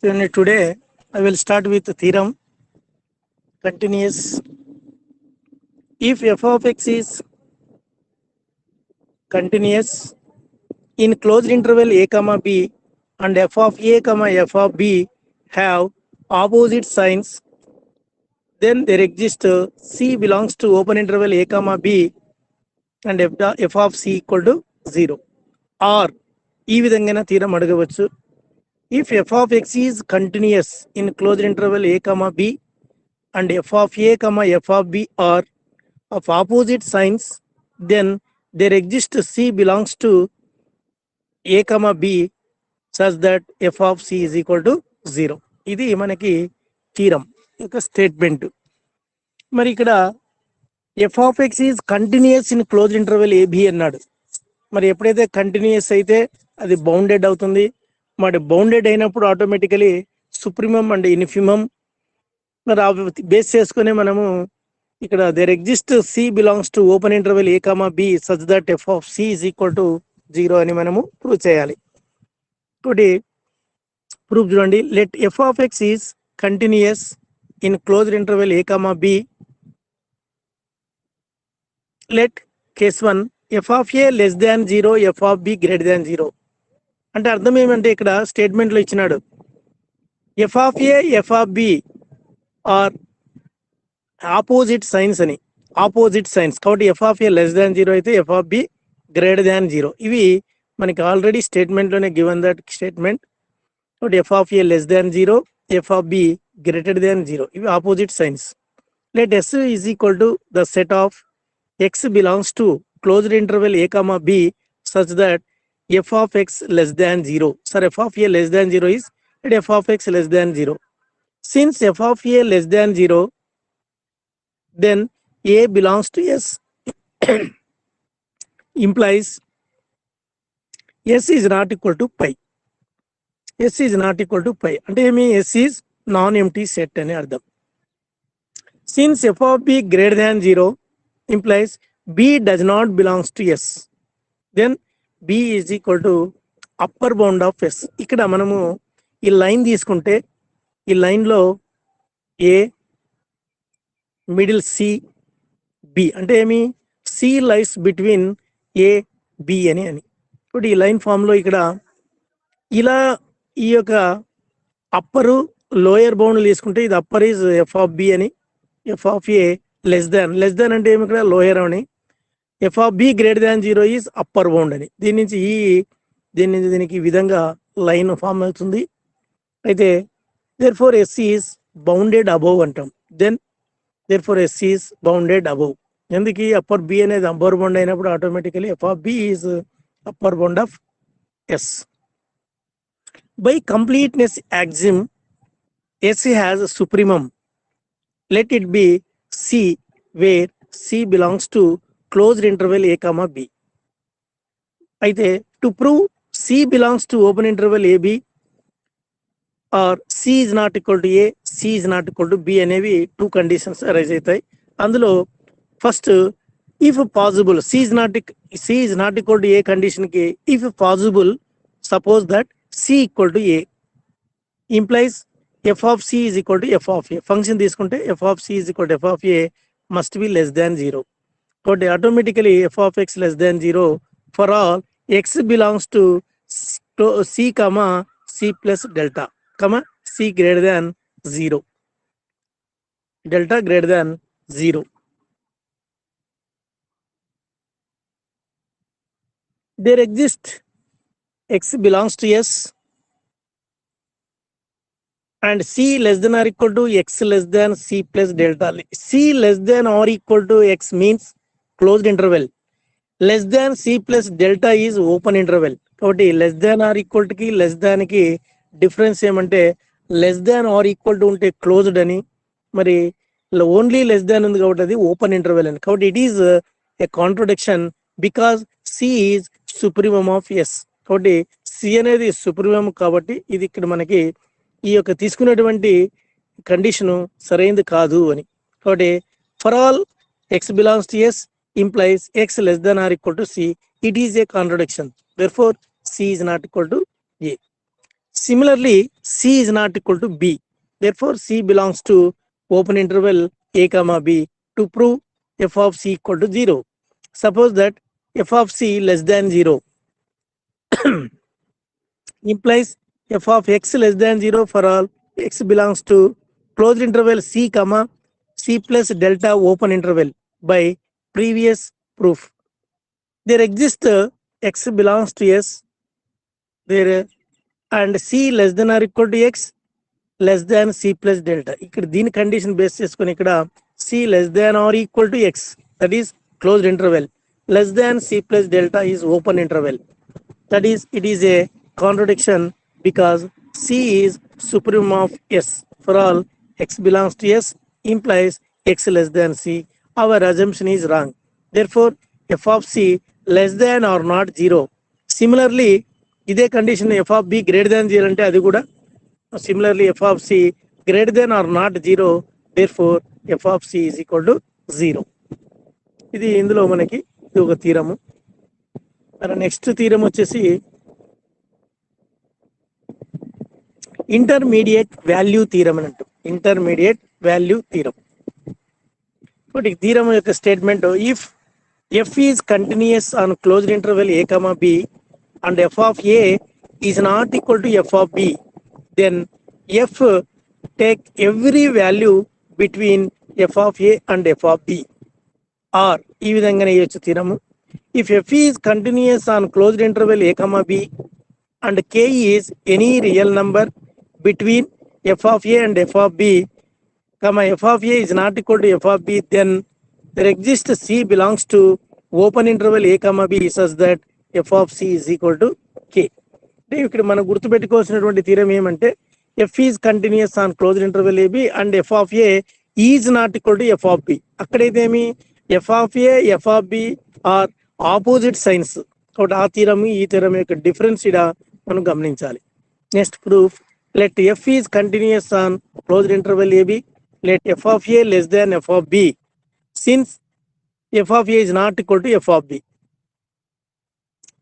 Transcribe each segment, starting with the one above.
Then today I will start with the theorem continuous. If f of x is continuous in closed interval a comma b and f of a comma f of b have opposite signs, then there exists c belongs to open interval a comma b and f of c equal to 0. Or ఈ విధంగా theorem అడగవచ్చు. If f of x is continuous in closed interval a comma b and f of a comma f of b are of opposite signs, then there exists c belongs to a comma b such that f of c is equal to 0. ఇది మనకి theorem యొక్క statement. మరి ఇక్కడ f of x is continuous in closed interval ab అన్నాడు. మరి ఎప్పుడైతే continuous అయితే అది బౌండెడ్ అవుతుంది. మరి బౌండెడ్ అయినప్పుడు ఆటోమేటికలీ సుప్రీమం అండ్ ఇన్ఫిమం మరి బేస్ చేసుకుని మనము ఇక్కడ there exist C belongs to open interval A comma B such that F of C is equal to 0 అని మనము ప్రూవ్ చేయాలి. ఒకటి ప్రూఫ్ చూడండి. Let F of X is continuous in closed interval A comma B. Let case 1 F of A less than 0 F of B greater than 0. అంటే అర్థం ఏమంటే ఇక్కడ స్టేట్మెంట్లో ఇచ్చినాడు f of a f of b are opposite signs అని. Opposite signs కాబట్టి f of A less than 0 అయితే f of B greater than 0. ఇవి మనకి ఆల్రెడీ స్టేట్మెంట్లోనే గివెన్ దట్ స్టేట్మెంట్. కాబట్టి f of A less than 0 F of B greater than 0 ఇవి opposite signs. Let S is equal to the set of x belongs to closed interval A comma B such that f of x less than 0. Sir, f of a less than 0 is let f of x less than 0. Since f of a less than 0, then a belongs to s implies s is not equal to pi. s is not equal to pi. అంటే ఏమి s is non-empty set అని అర్థం. Since f of b greater than 0 implies b does not belongs to s, then b is equal to upper bound of S. ఇక్కడ మనము ఈ line తీసుకుంటే ఈ లైన్లో ఏ మిడిల్ సి బి అంటే ఏమి c lies between a b అని. ఇప్పుడు ఈ లైన్ ఫామ్లో ఇక్కడ ఇలా ఈ యొక్క అప్పరు లోయర్ బౌండ్ తీసుకుంటే ఇది upper is f of b అని, f of A less than అంటే ఏమి ఇక్కడ లోయర్ అని, f of B greater than 0 is upper bound అని. దీని నుంచి దీనికి ఈ విధంగా లైన్ ఫామ్ అవుతుంది. అయితే therefore s is bounded above అంటాం. Then therefore s is bounded above. ఎందుకు అప్పర్ బి అనేది అప్పర్ బౌండ్ అయినప్పుడు automatically f of b is upper bound of s. By completeness axiom s has supremum. Let it be c where c belongs to closed interval a comma b. అయితే to prove c belongs to open interval ab or c is not equal to a, c is not equal to b అనేవి 2 conditions arise అవుతాయి. అందులో first if possible c is not equal to a condition కి if possible suppose that c equal to a implies f of c is equal to f of a. Function తీసుకుంటే f of c is equal to f of a must be less than 0. కాబట్టి automatically f of x less than 0 for all x belongs to c comma c plus delta comma c greater than 0, delta greater than 0. There exist x belongs to S and c less than or equal to x less than c plus delta. c less than or equal to x means closed interval. Less than c plus delta is open interval. కాబట్టి less than or equal కి less than కి difference ఏమంటే less than or equal to ఉంటే closed అని, మరి only less than ఉంది కాబట్టి అది ఓపెన్ ఇంటర్వెల్ అని. కాబట్టి it is a contradiction because c is supremum of S. కాబట్టి సి అనేది సుప్రీమం కాబట్టి ఇది ఇక్కడ మనకి ఈ యొక్క తీసుకున్నటువంటి కండిషను సరైనది కాదు అని. కాబట్టి for all x belongs to S implies x less than or equal to c. It is a contradiction. Therefore, c is not equal to a. Similarly, C is not equal to B. Therefore, C belongs to open interval a comma b to prove f of c equal to 0. Suppose that f of c less than 0 implies f of x less than 0 for all x belongs to closed interval c comma c plus delta open interval by previous proof. There exists x belongs to s there and c less than or equal to x less than c plus delta. ఇక్కడ దీని condition base చేసుకొని ఇక్కడ c less than or equal to x, that is closed interval, less than c plus delta is open interval. That is, it is a contradiction because c is supremum of s for all x belongs to s implies x less than c. Our assumption is wrong. Therefore, f of c less than or not 0. Similarly, ఇదే condition f of b greater than 0 అంటే అది కూడా similarly f of c greater than or not 0. Therefore, f of c is equal to 0. ఇది ఇందులో మనకి ఇది ఒక థీరము. మరి నెక్స్ట్ థీరం వచ్చేసి ఇంటర్మీడియట్ వాల్యూ థీరం అని అంటాం. Intermediate value theorem. బట్ ఈ థీరం యొక్క statement, if f is continuous on closed interval a comma b and f of a is not equal to f of b, then f take every value between f of a and f of b. Or ఈ విధంగానే ఇవ్వచ్చు థీరము. If f is continuous on closed interval a comma b and k is any real number between f of a and f of b, comma f of a is not equal to f of b, then there exists c belongs to open interval a comma b such that f of c is equal to k. అంటే ఇక్కడ మనం గుర్తుపెట్టుకోవాల్సినటువంటి theorem ఏమంటే f is continuous on closed interval ab and f of a is not equal to f of b. అక్కడైతే ఏమి f of a f of b are opposite signs. కాబట్టి ఆ theorem ఈ theorem యొక్క డిఫరెన్స్ ఇక్కడ మనం గమనించాలి. Next proof, let f is continuous on closed interval ab, let f of a less than f of b since f of a is not equal to f of b.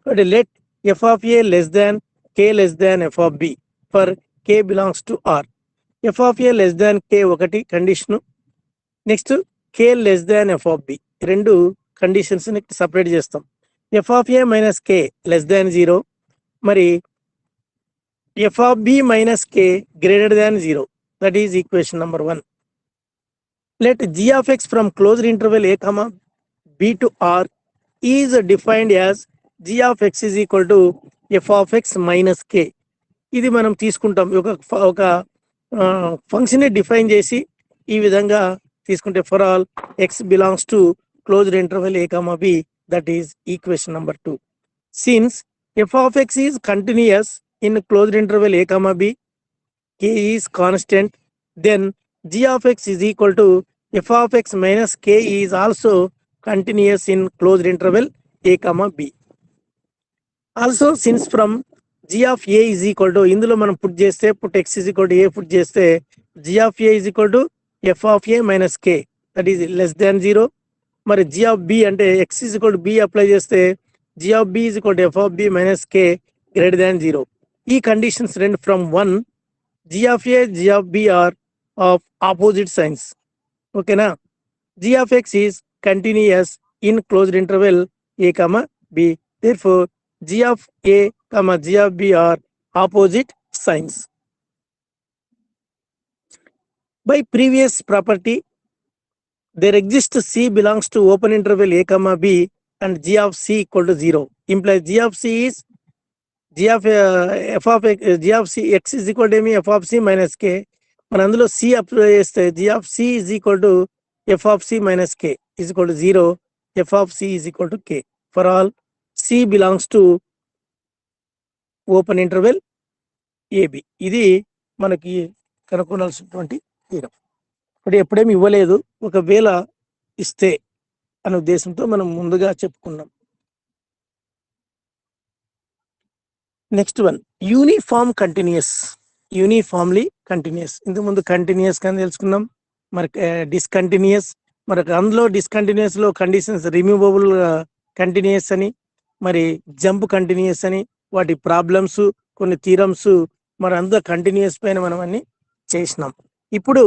But let f of a less than k less than f of b for k belongs to r. f of a less than k ఒకటి condition. Next k less than f of b రెండు conditions separate చేస్తాం. f of a minus k less than 0, మరి f of b minus k greater than 0. That is equation number 1. Let g of x from closed interval a comma b to r is defined as g of x is equal to f of x minus k. ఇది మనం తీసుకుంటాం. ఒక function define చేసి ఈ విధంగా తీసుకుంటే for all x belongs to closed interval a comma b, that is equation number 2. Since f of x is continuous in closed interval a comma b, k is constant, then g of x is equal to f of x minus k is also continuous in closed interval a comma b. Also, since from g of a is equal to, ఇందులో మనం put చేస్తే put x is equal to a put చేస్తే g of a is equal to f of a minus k, that is less than 0. మరి g of b అంటే x is equal to b apply చేస్తే g of b is equal to f of b minus k greater than 0. ఈ conditions రెండు from 1, g of a g of b are of opposite signs. ఓకేనా? g of x is continuous in closed interval a comma b. Therefore, g of a comma g of b are opposite signs. By previous property, there exists c belongs to open interval a comma b and g of c equal to 0. Implies g of c is g of f of x, g of c x is equal to f of c minus k. మన అందులో c apply చేస్తే g of c is equal to f of c minus k is equal to 0. f of c is equal to k for all c belongs to open interval a b. ఇది మనకి కనుక్కోవాల్సినటువంటి theorem. ఇప్పుడు ఎప్పుడేమి ఇవ్వలేదు, ఒకవేళ ఇస్తే అనే ఉద్దేశంతో మనం ముందుగా చెప్పుకున్నాం. Next one, uniform continuous. Uniformly continuous. ఇంతకు ముందు కంటిన్యూస్ కానీ తెలుసుకున్నాం. మరి డిస్కంటిన్యూస్, మరి అందులో డిస్కంటిన్యూస్ లో కండిషన్స్ రిమూవబుల్ కంటిన్యూస్ అని, మరి జంప్ కంటిన్యూస్ అని, వాటి ప్రాబ్లమ్స్, కొన్ని థీరమ్స్ మరి అంతా కంటిన్యూస్ పైన మనం అన్ని చేసినాం. ఇప్పుడు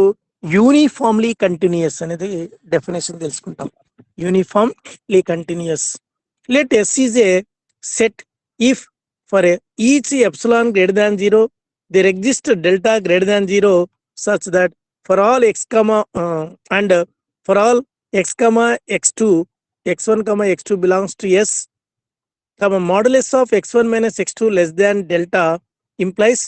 యూనిఫామ్లీ కంటిన్యూస్ అనేది డెఫినేషన్ తెలుసుకుంటాం. Uniformly continuous. Let S is a set if for each epsilon greater than 0 there exists delta greater than 0 such that for all x comma and for all x comma x2 x1 comma x2 belongs to s comma modulus of x1 minus x2 less than delta implies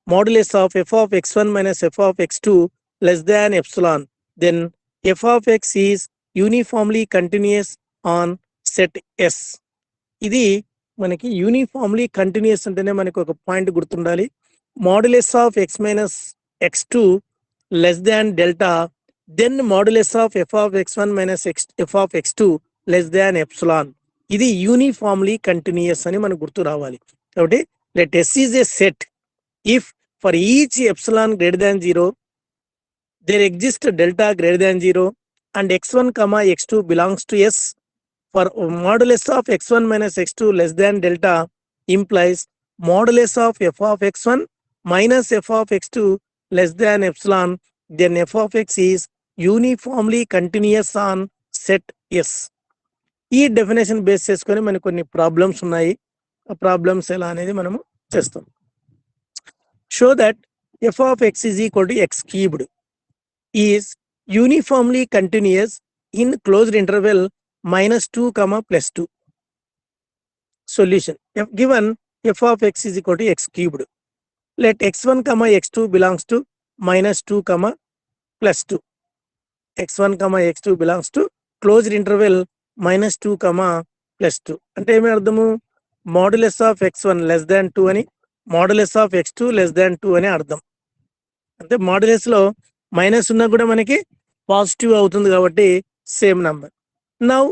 modulus of f of x1 minus f of x2 less than epsilon, then f of x is uniformly continuous on set s. ఇది మనకి uniformly continuous అంటేనే మనకి ఒక point గుర్తుండాలి. Modulus of x minus x2 less than delta, then modulus of f of x1 minus f of x2 less than epsilon. ఇది uniformly continuous అని మనకు గుర్తు రావాలి. కాబట్టి let s is a set if for each epsilon greater than 0 there exists delta greater than 0 and x1 comma x2 belongs to s for modulus of x1 minus x2 less than delta implies modulus of f of x1 minus f of x2 less than epsilon, then f of x is uniformly continuous on set s. ఈ definition base చేసుకొని మనకు కొన్ని problems ఉన్నాయి. ఆ problems ఎలా అనేది మనము చేస్తాం. Show that f of x is equal to x cubed is uniformly continuous in closed interval minus 2 comma plus 2. Solution. If given f of x is equal to x cubed, let x1 comma x2 belongs to minus 2 comma plus 2. x1 comma x2 belongs to closed interval minus 2 comma plus 2. అంటే ఏమి అర్థము? Modulus of x1 less దాన్ 2 అని, modulus of x2 less దాన్ 2 అని అర్థం. అంటే modulus లో minus ఉన్నా కూడా మనకి పాజిటివ్ అవుతుంది కాబట్టి same number. Now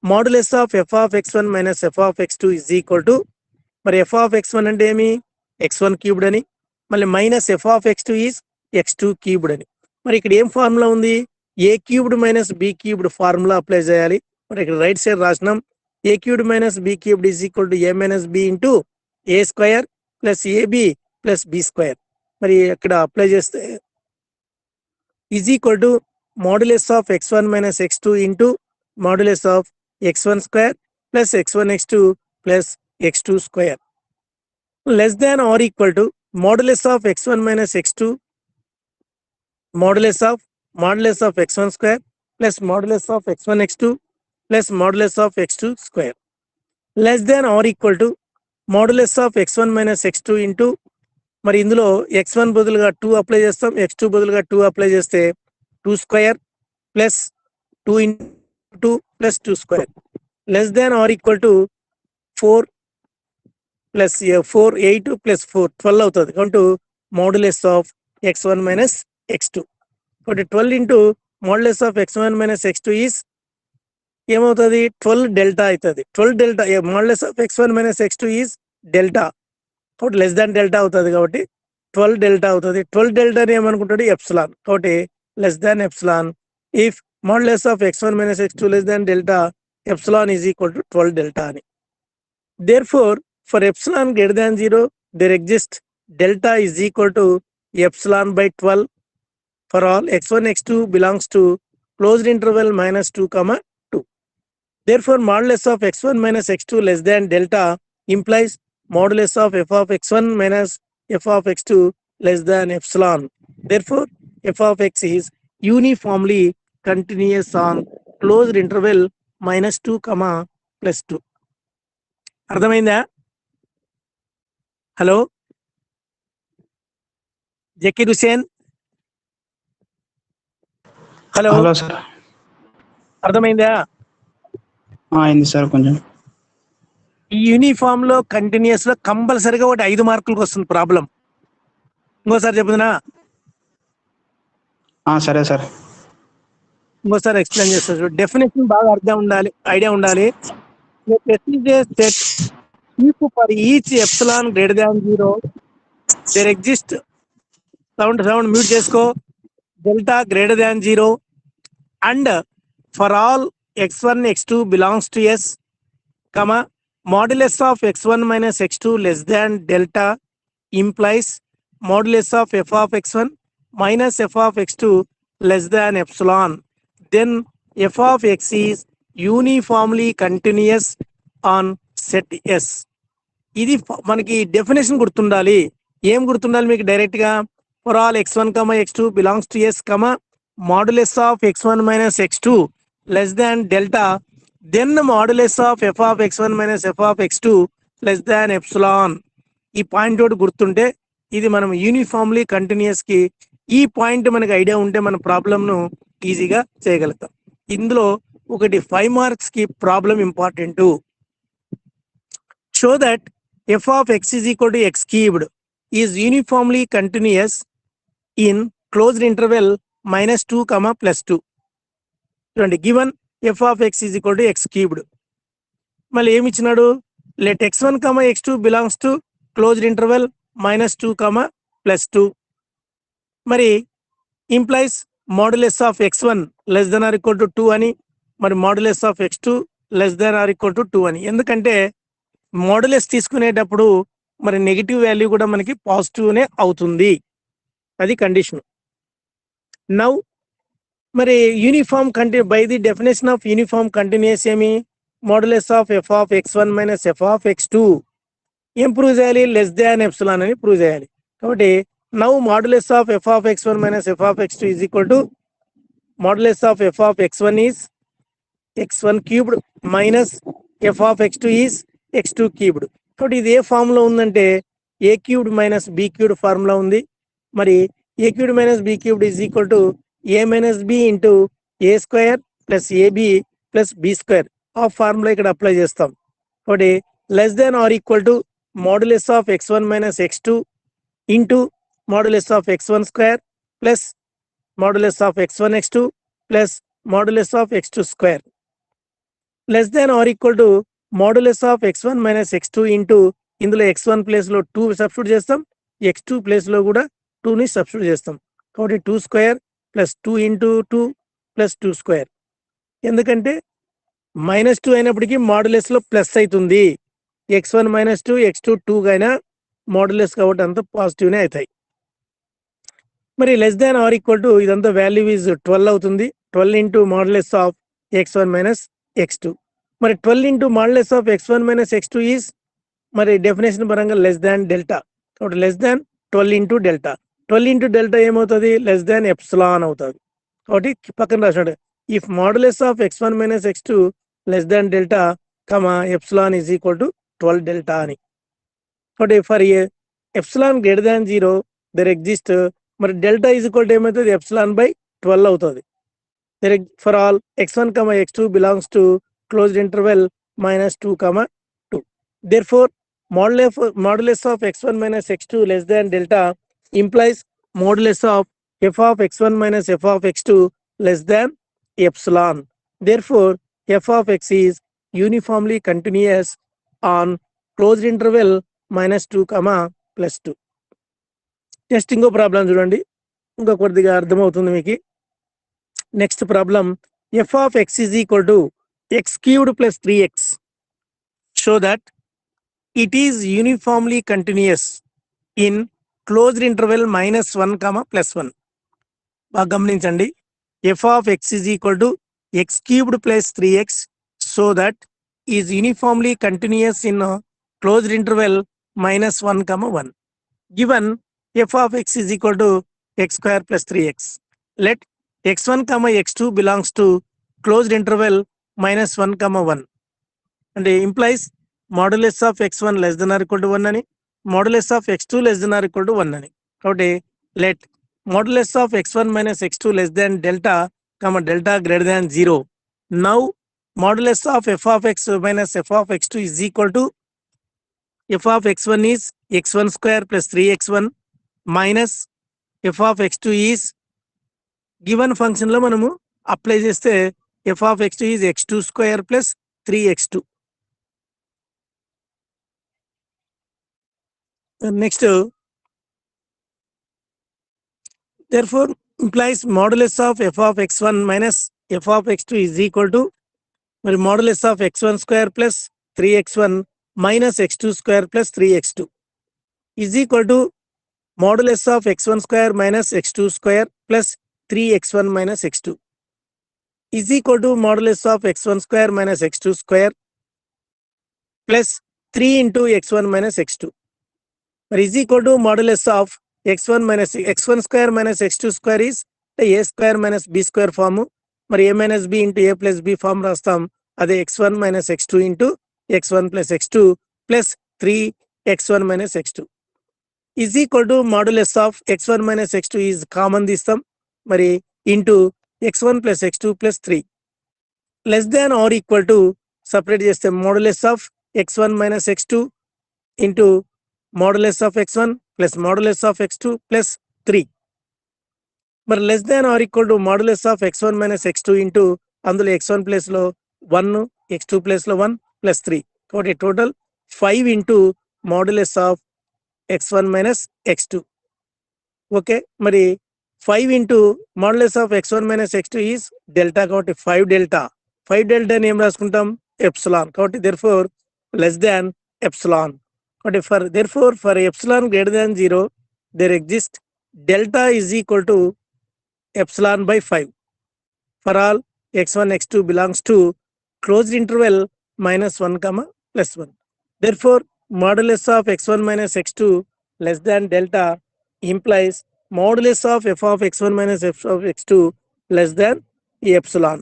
modulus of f of x1 minus f of x2 is equal to, మరి f of x1 అంటే ఏమి? x1 క్యూబ్డ్ అని, మళ్ళీ minus f of x2 is x2 cubed అని. మరి ఇక్కడ ఏం ఫార్ములా ఉంది? A cubed minus b cubed formula apply చేయాలి. మరి ఇక్కడ రైట్ సైడ్ రాసినాం, a cubed minus b cubed is equal to a minus b into a square plus a b plus b square. మరి ఇక్కడ అప్లై చేస్తే is equal to modulus of x1 minus x2 into modulus of x1 square plus x1 x2 plus x2 square less than or equal to modulus of x1 minus x2 modulus of x1 square plus modulus of x1 x2 plus modulus of x2 square less than or equal to modulus of x1 minus x2 into, మరి ఇందులో x1 బదులుగా 2 apply చేస్తాం, x2 బదులుగా 2 apply చేస్తే 2 square plus 2 into 2 plus 2 square less than or equal to 4 plus 4 8 plus 4 12 అవుతుంది. కాబట్టి modulus of x1 minus x2. కాబట్టి 12 into modulus of x1 minus x2 is ఏమవుతుంది? 12 డెల్టా అవుతుంది. 12 delta modulus of x1 minus x2 is delta, కాబట్టి less than delta అవుతుంది. కాబట్టి 12 delta అవుతుంది. 12 డెల్టాని ఏమనుకుంటాడు? ఎప్సిలాన్. కాబట్టి less than epsilon. If modulus of x1 minus x2 less than delta, epsilon is equal to 12 delta అని. Therefore, for epsilon greater than 0, there exists delta is equal to epsilon by 12 for all x1 x2 belongs to closed interval minus 2 comma 2. Therefore, modulus of x1 minus x2 less than delta implies modulus of f of x1 minus f of x2 less than epsilon. Therefore, f of x is uniformly continuous on closed interval minus 2 comma plus 2. అర్థమైందా? Hello Zakir Hussain, hello hello sir. అర్థమైందా? అయింది sir. కొంచెం ఈ uniform లో continuous లో కంపల్సరిగా ఒకటి 5 మార్కులకు వస్తుంది ప్రాబ్లం. ఇంకోసారి చెప్తున్నా, సరే సార్. ఇంకోసారి ఎక్స్ప్లెయిన్ చేస్తారు. డెఫినేషన్ బాగా అర్థం ఉండాలి, ఐడియా ఉండాలి. If for each epsilon greater than 0, there exists sound mute చేసుకో, delta greater than 0 and for all x1 x2 belongs to s, modulus of x1 minus x2 less than delta implies modulus of f of x1 minus f of x2 less than epsilon, then f of x is uniformly continuous on set S. ఇది మనకి definition గుర్తుండాలి. ఏం గుర్తుండాలి మీకు direct గా? For all x1 x2 belongs to S, modulus of x1 minus x2 less than delta, then modulus of f of x1 minus f of x2 less than epsilon. ఈ point ఒకటి గుర్తుంటే ఇది మనం యూనిఫామ్లీ కంటిన్యూస్ కి ఈ point మనకి idea ఉంటే మన ప్రాబ్లం ను ఈజీగా చేయగలుగుతాం. ఇందులో ఒకటి 5 మార్క్స్ కి problem important. Show that f of x is equal to x cubed is uniformly continuous in closed interval -2, +2. చూడండి, given f of x is equal to x cubed. మళ్ళీ ఏమి ఇచ్చినాడు? let x1, x2 belongs to closed interval -2, +2. మరి implies modulus of x1 less than or equal to 2 అని, మరి modulus of x2 less than or equal to 2 అని. ఎందుకంటే మోడలెస్ తీసుకునేటప్పుడు మరి నెగిటివ్ వాల్యూ కూడా మనకి పాజిటివ్నే అవుతుంది, అది కండిషన్. నౌ మరి uniform by the definition of uniform continuous ఏమి? Modulus of f of x1 minus f of x2 ఏం ప్రూవ్ చేయాలి? లెస్ దాన్ ఎప్సిలాన్ అని ప్రూవ్ చేయాలి. కాబట్టి now modulus of f of x1 minus f of x2 is equal to modulus of f of x1 is x1 cubed minus f of x2 is x2 cubed. కాబట్టి ఇది a form లో ఉందంటే a cubed minus b cubed formula ఉంది. మరి a cubed minus b cubed is equal to a minus b into a square plus a b plus b square ఆ formula ఇక్కడ apply చేస్తాం. కాబట్టి less than or equal to modulus of x1 minus x2 into modulus of x1 square plus modulus of x1 x2 plus modulus of x2 square less than or equal to modulus of x1 minus x2 into ఇందులో x1 place లో 2 substitute చేస్తాం, x2 place లో కూడా 2 ని substitute చేస్తాం. కాబట్టి 2 square plus 2 into 2 plus 2 square. ఎందుకంటే -2 అయినప్పటికీ మోడలెస్ లో ప్లస్ అవుతుంది. x1 -2 x2 2 అయినా మోడలెస్ కాబట్టి అంతా పాజిటివ్నే అవుతాయి. మరి less than or equal to ఇదంతా వాల్యూ ఈజ్ 12 అవుతుంది. 12 into modulus of x1 minus x2. మరి 12 into modulus of x1 minus x2 is మరి డెఫినేషన్ పరంగా లెస్ దాన్ డెల్టా. కాబట్టి less than 12 into delta. 12 into delta ఏమవుతుంది? లెస్ దాన్ ఎప్సిలాన్ అవుతుంది. కాబట్టి పక్కన రాసినాడు if modulus of x1 minus x2 less than delta epsilon is equal to 12 delta అని. కాబట్టి for epsilon greater than 0 there exist మరి delta is equal to ఏమవుతుంది? Epsilon by 12 అవుతుంది. For all x1, x2 belongs to closed interval -2, 2. Therefore, modulus of x1 minus x2 less than delta implies modulus of f of x1 minus f of x2 less than epsilon. Therefore, f of x is uniformly continuous on closed interval -2, +2. Next ఇంకో problem చూడండి, ఇంకా కొద్దిగా అర్థమవుతుంది మీకు. Next problem f of x is equal to x cubed plus 3x. Show that it is uniformly continuous in closed interval -1, +1. బాగా గమనించండి, f of x is equal to x cubed plus 3x so that is uniformly continuous in closed interval -1, 1. Given f of x is equal to x square plus 3x. Let x1, x2 belongs to closed interval -1, 1 and implies modulus of x1 less than or equal to 1 అని, modulus of x2 less than or equal to 1 అని. కాబట్టి let modulus of x1 minus x2 less than delta, delta greater than 0. Now modulus of f of x minus f of x2 is equal to f of x1 is x1 square plus 3x1 minus f of x2 is given function లో మనము apply చేస్తే f of x2 is x2 square plus 3x2. Next, therefore implies modulus of f of x1 minus f of x2 is equal to modulus of x1 square plus 3x1 minus x2 square plus 3x2 is equal to modulus of x1 square minus x2 square plus 3x1 minus x2 is equal to modulus of x1 square minus x2 square plus 3 into x1 minus x2 is equal to modulus of x1 minus x1 square minus x2 square is a square minus b square form. మరి a minus b into a plus b form రాస్తాం. అదే x1 minus x2 into x1 plus x2 plus 3x1 minus x2 is equal to modulus of x1 minus x2 is common తీస్తాం. మరి into x1 plus x2 plus 3 less than or equal to separate చేస్తే modulus of x1 minus x2 into modulus of x1 plus modulus of x2 plus 3 మరి less than or equal to modulus of x1 minus x2 into అందులో x1 place లో 1 x2 place లో 1 plus 3 కాబట్టి total 5 into modulus of x1 minus x2. Okay, మరి 5 into modulus of x1 minus x2 is delta కాబట్టి 5 delta. 5 డెల్టాని ఏం రాసుకుంటాం? Epsilon. కాబట్టి therefore less than epsilon. కాబట్టి for epsilon greater than 0 there exists delta is equal to epsilon by 5 for all x1 x2 belongs to closed interval minus 1 comma plus 1. Therefore modulus of x1 minus x2 less than delta implies modulus of f of x1 minus f of x2 less than epsilon.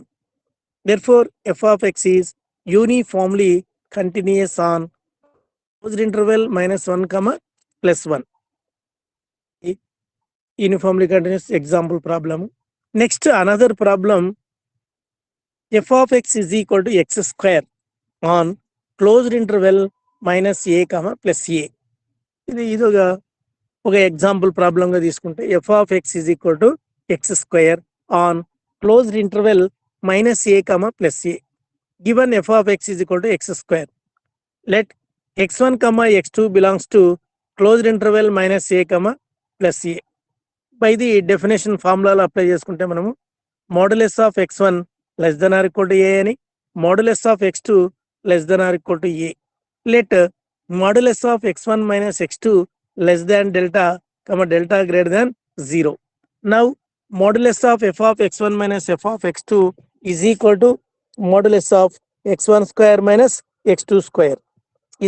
Therefore f of x is uniformly continuous on closed interval minus 1 comma plus 1. Uniformly continuous example problem. Next another problem, f of x is equal to x square on closed interval minus a comma plus a. ఇది ఒక example problem గా తీసుకుంటే f of x is equal to x square on closed interval minus a comma plus a. Given f of x is equal to x square, let x1 comma x2 belongs to closed interval minus a comma plus a. By the definition ఫార్ములాలో apply చేసుకుంటే మనము modulus of x1 less than or equal to a అని, modulus of x2 less than or equal to a. Let modulus of x1 minus x2 less than delta delta greater than 0. Now modulus of f of x1 minus f of x2 is equal to modulus of x1 square minus x2 square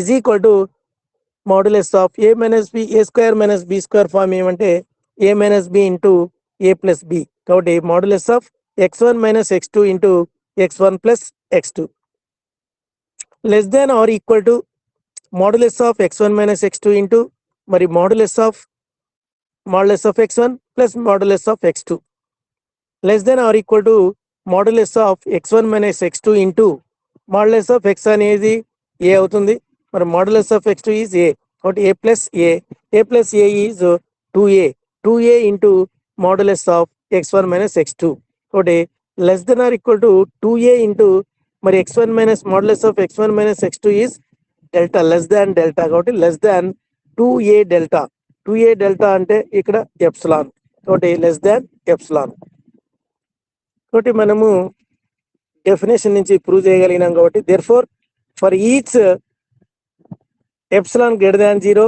is equal to modulus of a minus b, a square minus b square form ఏమంటే a minus b into a plus b. కాబట్టి modulus of x1 minus x2 into x1 plus x2 less than or equal to modulus of x1 minus x2 into మరి modulus of x1 plus modulus of x2 less than or equal to modulus of x1 minus x2 into modulus of x అనేది a అవుతుంది. మరి modulus of x2 is a. కాబట్టి a plus a is 2a into modulus of x1 minus x2. కాబట్టి less than or equal to 2a into మరి x1 minus modulus of x1 minus x2 is delta, less than delta. కాబట్టి less than 2a delta. 2a delta అంటే ఇక్కడ epsilon. కాబట్టి less than epsilon. కాబట్టి మనము definition నుంచి prove చేయగలిగినాం. కాబట్టి therefore for each epsilon greater than 0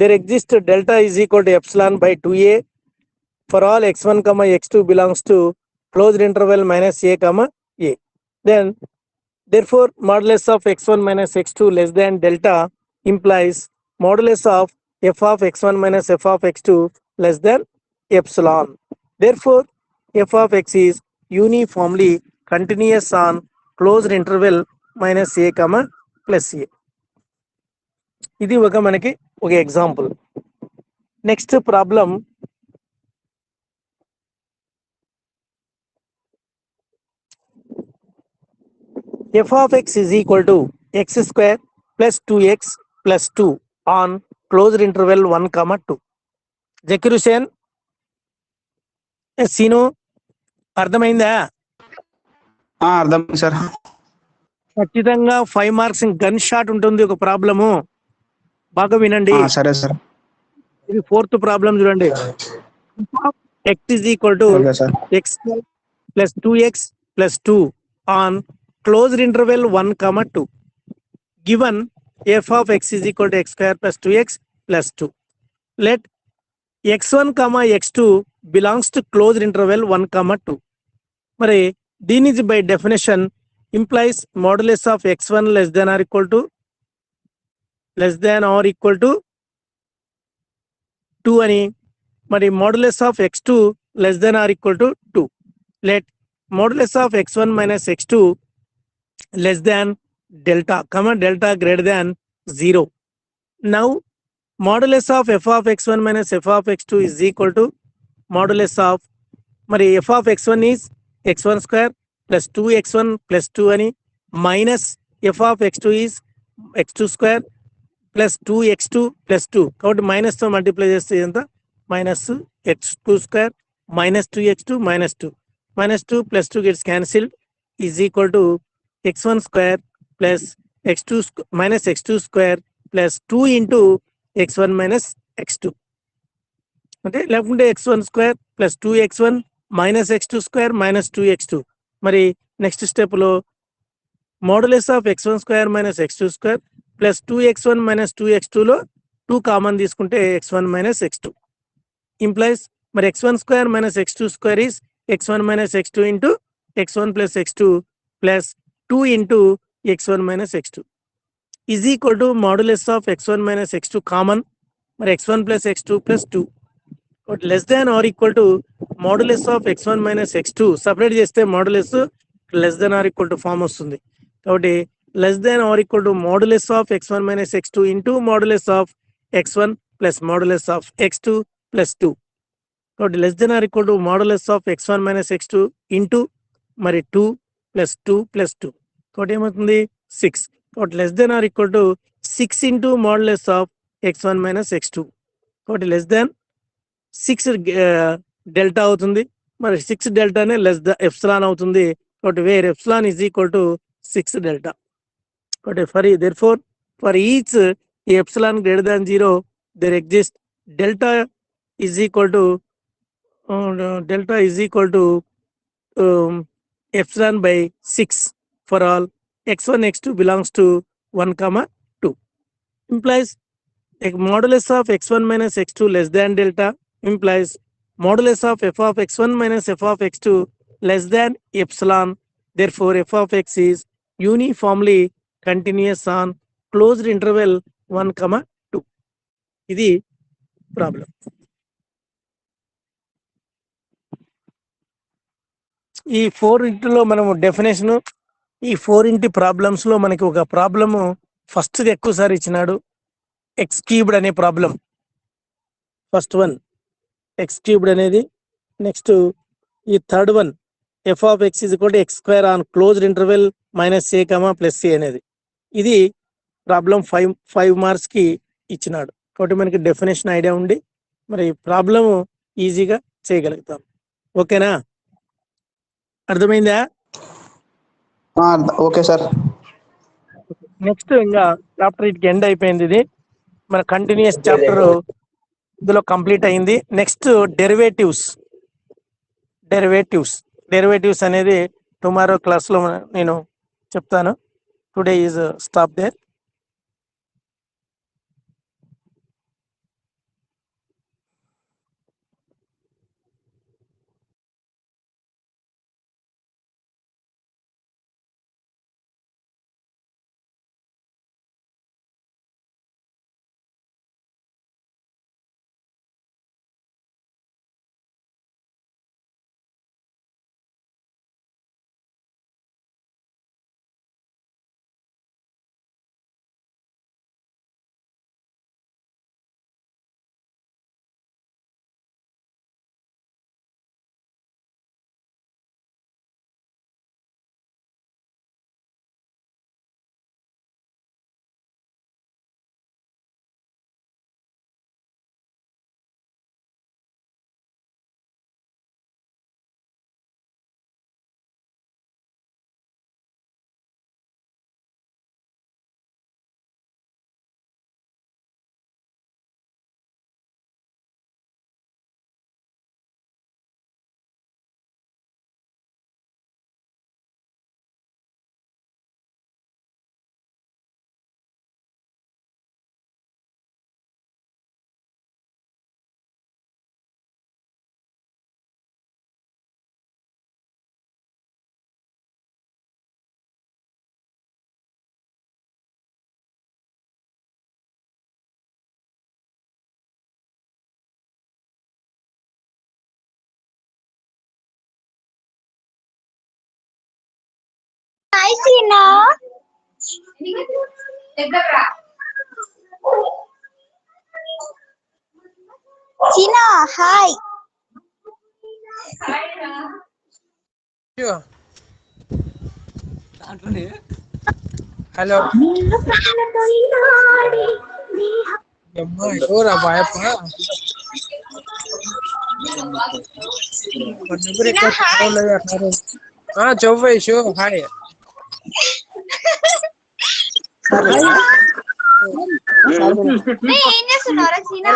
there exists delta is equal to epsilon by 2a for all x1 comma x2 belongs to closed interval minus a comma a. Then therefore modulus of x1 minus x2 less than delta implies modulus of f of x1 minus f of x2 less than epsilon. Therefore f of x is uniformly continuous on closed interval minus a comma plus a. ఇది మనకి ఒక example. Next problem, f of x is equal to x square plus 2x plus 2 on closed interval 1 comma 2. Zakir Hussain, Seenu అర్థమైందా? అర్థమైంది sir. ఖచ్చితంగా 5 marks gun shot ఉంటుంది ఒక problem, బాగా వినండి. సరే సార్. ఇది 4th ప్రాబ్లం చూడండి. x is equal to x plus 2x plus 2 on closed interval 1 comma 2. Given f of x is equal to x square plus 2x plus 2. Let x1 x2 belongs to closed interval 1 2. మరి దీని by definition implies modulus of x1 less than or equal to 2 అని, మరి modulus of x2 less than or equal to 2. Let modulus of x1 minus x2 less than delta, delta greater than 0. Now, modulus of f of x1 minus f of x2 is equal to modulus of, మరి f of x1 is x1 square plus 2x1 plus 2 అని, minus f of x2 is x2 square plus 2x2 plus 2. కాబట్టి minus తో multiply చేస్తే ఎంత, minus x2 square minus 2x2 minus 2. Minus 2 plus 2 gets cancelled is equal to x1 square plus x2 minus x2 square plus 2 into x1 minus x2. అంటే లేకుంటే x1 square plus 2x1 minus x2 square minus 2x2. మరి next step లో మోడులస్ of x1 square minus x2 square plus 2x1 minus 2x2 లో 2 common తీసుకుంటే x1 minus x2 implies, మరి x1 square minus x2 square is x1 minus x2 into x1 plus x2 plus 2 into x1 minus x2 is equal to modulus of x1 minus x2 common, మరి x1 plus x2 plus 2 less than or equal to modulus of x1 minus x2 separate చేస్తే modulus less than or equal to form వస్తుంది. కాబట్టి less than or equal to modulus of x1 minus x2 into modulus of x1 plus modulus of x2 plus 2. కాబట్టి less than or equal to modulus of x1 minus x2 into మరి 2 plus 2 plus 2. కాబట్టి ఏమవుతుంది 6. కాబట్టి less than or equal to 6 into modulus of x1 minus x2. కాబట్టి less దాన్ 6 delta అవుతుంది, మరి 6 డెల్టానే less the epsilon అవుతుంది. కాబట్టి where epsilon is equal to 6 delta. కాబట్టి for each epsilon greater than 0 there exist delta is equal to epsilon by 6 for all x1 x2 belongs to 1 2. Implies a modulus of x1 minus x2 less than delta implies modulus of f of x1 minus f of x2 less than epsilon. Therefore f of x is uniformly continuous on closed interval 1 2. ఇది problem. ఈ 4 ఇంటిలో మనము definition, ఈ 4 ఇంటి problems లో మనకి ఒక problem first ఎక్కువసారి ఇచ్చినాడు, ఎక్స్ క్యూబ్డ్ అనే problem. First one x cubed అనేది. నెక్స్ట్ ఈ third one f of X is equal to x square on closed interval minus a plus c అనేది. ఇది ప్రాబ్లం 5 మార్క్స్ కి ఇచ్చినాడు. కాబట్టి మనకి డెఫినేషన్ ఐడియా ఉండి మరి ప్రాబ్లము ఈజీగా చేయగలుగుతాం. ఓకేనా, అర్థమైందా? Okay sir. నెక్స్ట్ ఇంకా చాప్టర్ ఇట్కి ఎండ్ అయిపోయింది. ఇది మన కంటిన్యూస్ చాప్టర్ ఇందులో కంప్లీట్ అయింది. నెక్స్ట్ డెరివేటివ్స్ అనేది టుమారో క్లాస్ లో నేను చెప్తాను. Today is stop there. Hi Seena. Seena hi. Hello ఎవరా బాయప్ప చౌవేషు హాయ్ ఏం చేస్తున్నారా సీనా?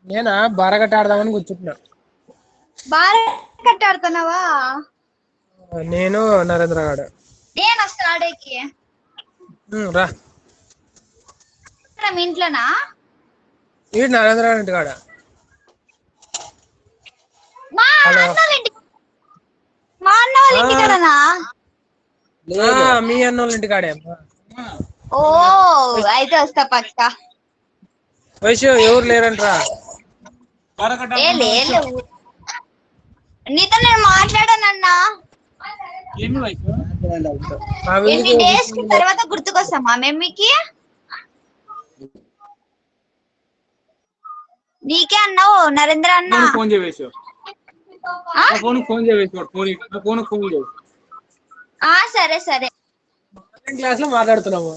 నేనా బారగట్ట ఆడదామని కూర్చుంటున్నా. బాగా కట్టాడుతున్నావా? నేను నరేంద్ర గాడు. నేను వస్తాను ఆడేకి. రా మీ ఇంట్లోనా? ఈ నరేంద్ర గారి ఇంటి కాడ. మా అన్నోళ్ళ ఇంటి కాడనా? మీ అన్నోళ్ళ ఇంటి కాడే. ఓ అయితే వస్తా పక్క. వైశ్య ఎవరు లేరంట్రా? లేదు నీతో నేను మాట్లాడానన్నా. ఎన్ని డేస్ కి తర్వాత గుర్తుకొస్తామా మేము మీకు? నీకే అన్నావు నరేంద్ర అన్న. ఫోన్ చేసి సరే సరే. క్లాస్ లో మాట్లాడుతున్నాము.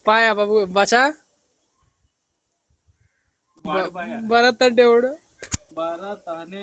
పాయా బాబు బచా భరత్ అంటే ఎవడు? భరత్ అనే